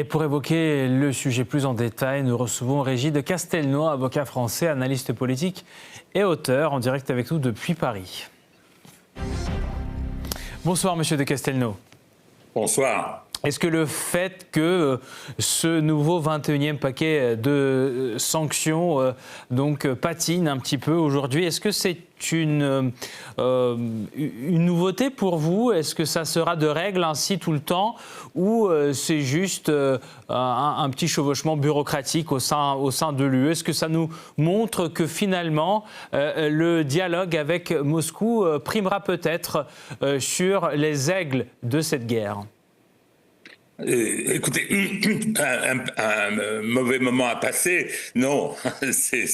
Et pour évoquer le sujet plus en détail, nous recevons Régis de Castelnau, avocat français, analyste politique et auteur, en direct avec nous depuis Paris. Bonsoir Monsieur de Castelnau. Bonsoir. Est-ce que le fait que ce nouveau 21e paquet de sanctions patine un petit peu aujourd'hui, est-ce que c'est une nouveauté pour vous? Est-ce que ça sera de règle ainsi tout le temps ou c'est juste un petit chevauchement bureaucratique au sein de l'UE? Est-ce que ça nous montre que finalement le dialogue avec Moscou primera peut-être sur les aigles de cette guerre? Écoutez, un mauvais moment à passer, non, c'est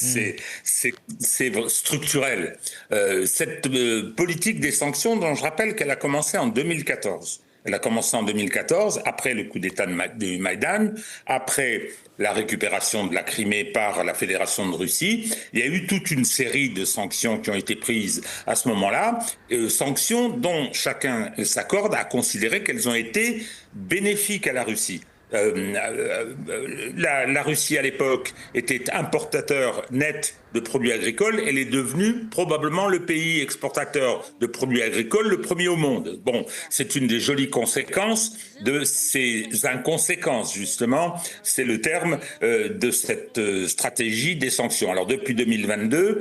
structurel. Cette politique des sanctions, dont je rappelle qu'elle a commencé en 2014. Elle a commencé en 2014, après le coup d'État du Maïdan, après la récupération de la Crimée par la Fédération de Russie. Il y a eu toute une série de sanctions qui ont été prises à ce moment-là, sanctions dont chacun s'accorde à considérer qu'elles ont été bénéfiques à la Russie. La Russie à l'époque était importateur net de produits agricoles, elle est devenue probablement le pays exportateur de produits agricoles le premier au monde. Bon, c'est une des jolies conséquences de ces inconséquences, justement, c'est le terme de cette stratégie des sanctions. Alors depuis 2022,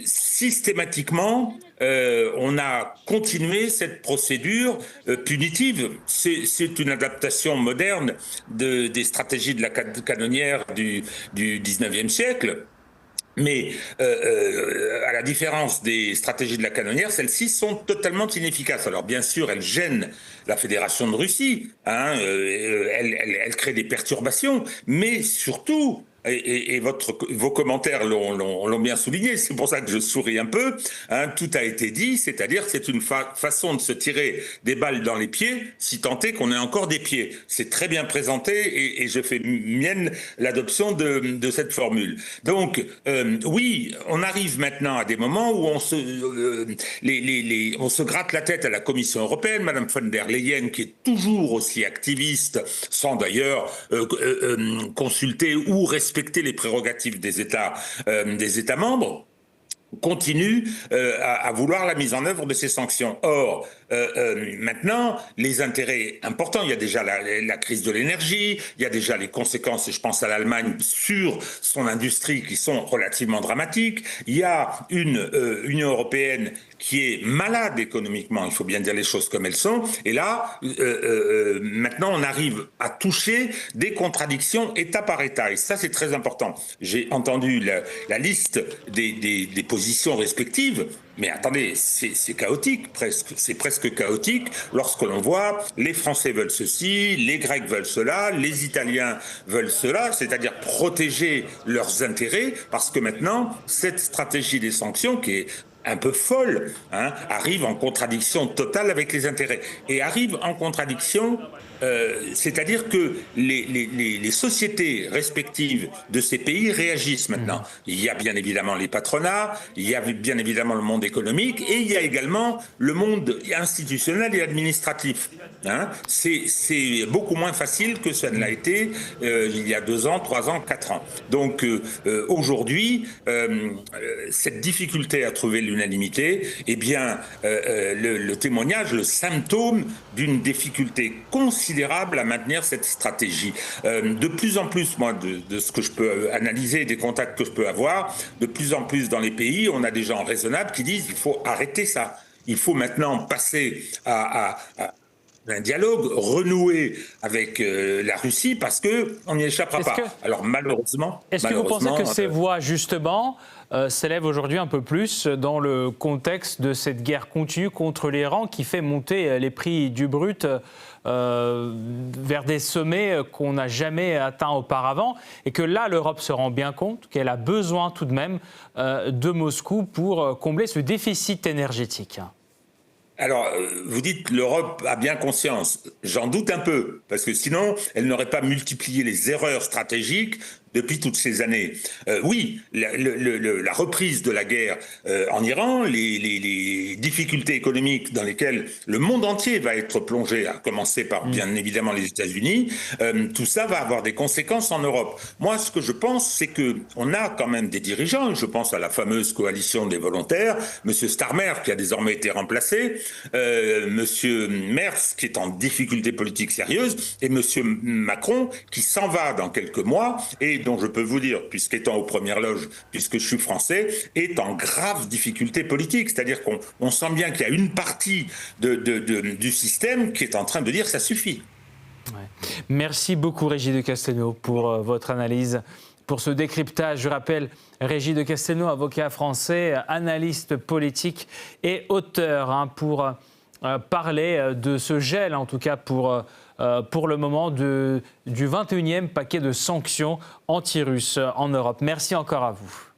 systématiquement, on a continué cette procédure punitive. C'est une adaptation moderne des stratégies de la canonnière du 19e siècle. Mais à la différence des stratégies de la canonnière, celles-ci sont totalement inefficaces. Alors bien sûr, elles gênent la Fédération de Russie, hein, elles créent des perturbations, mais surtout, et vos commentaires l'ont bien souligné, c'est pour ça que je souris un peu, hein, tout a été dit, c'est-à-dire que c'est une façon de se tirer des balles dans les pieds, si tant est qu'on ait encore des pieds. C'est très bien présenté et je fais mienne l'adoption de cette formule. Donc, oui, on arrive maintenant à des moments où on se gratte la tête à la Commission européenne, Madame von der Leyen, qui est toujours aussi activiste, sans d'ailleurs consulter ou respecter les prérogatives des États membres, continue à vouloir la mise en œuvre de ces sanctions. Or, maintenant, les intérêts importants, il y a déjà la crise de l'énergie, il y a déjà les conséquences, et je pense à l'Allemagne, sur son industrie qui sont relativement dramatiques, il y a une Union européenne qui est malade économiquement, il faut bien dire les choses comme elles sont, et là, maintenant on arrive à toucher des contradictions État par État, et ça c'est très important. J'ai entendu la liste des positions respectives, mais attendez, c'est chaotique presque, c'est presque chaotique lorsque l'on voit les Français veulent ceci, les Grecs veulent cela, les Italiens veulent cela, c'est-à-dire protéger leurs intérêts, parce que maintenant, cette stratégie des sanctions qui est un peu folle, hein, arrive en contradiction totale avec les intérêts. Et arrive en contradiction, c'est-à-dire que les sociétés respectives de ces pays réagissent maintenant. Il y a bien évidemment les patronats, il y a bien évidemment le monde économique, et il y a également le monde institutionnel et administratif. Hein. C'est beaucoup moins facile que ça ne l'a été il y a 2 ans, 3 ans, 4 ans. Donc aujourd'hui, cette difficulté à trouver l'unanimité, eh bien, le témoignage, le symptôme d'une difficulté considérable à maintenir cette stratégie. De plus en plus, moi, de ce que je peux analyser, des contacts que je peux avoir, de plus en plus dans les pays, on a des gens raisonnables qui disent il faut arrêter ça. Il faut maintenant passer à un dialogue renoué avec la Russie parce qu'on n'y échappera pas. Alors malheureusement... Est-ce que vous pensez que ces voix, justement, s'élèvent aujourd'hui un peu plus dans le contexte de cette guerre continue contre l'Iran qui fait monter les prix du brut vers des sommets qu'on n'a jamais atteints auparavant et que là, l'Europe se rend bien compte qu'elle a besoin tout de même de Moscou pour combler ce déficit énergétique? Alors, vous dites l'Europe a bien conscience. J'en doute un peu, parce que sinon, elle n'aurait pas multiplié les erreurs stratégiques depuis toutes ces années. Oui, la reprise de la guerre en Iran, les difficultés économiques dans lesquelles le monde entier va être plongé, à commencer par bien évidemment les États-Unis, tout ça va avoir des conséquences en Europe. Moi, ce que je pense, c'est qu'on a quand même des dirigeants, je pense à la fameuse coalition des volontaires, M. Starmer, qui a désormais été remplacé, M. Merz, qui est en difficulté politique sérieuse, et M. Macron, qui s'en va dans quelques mois, et dont je peux vous dire, puisqu'étant aux premières loges, puisque je suis français, est en grave difficulté politique. C'est-à-dire qu'on sent bien qu'il y a une partie du système qui est en train de dire « ça suffit ». Ouais. Merci beaucoup Régis de Castelnau pour votre analyse, pour ce décryptage. Je rappelle, Régis de Castelnau, avocat français, analyste politique et auteur, pour parler de ce gel, en tout cas pour le moment, du 21e paquet de sanctions anti-russes en Europe. Merci encore à vous.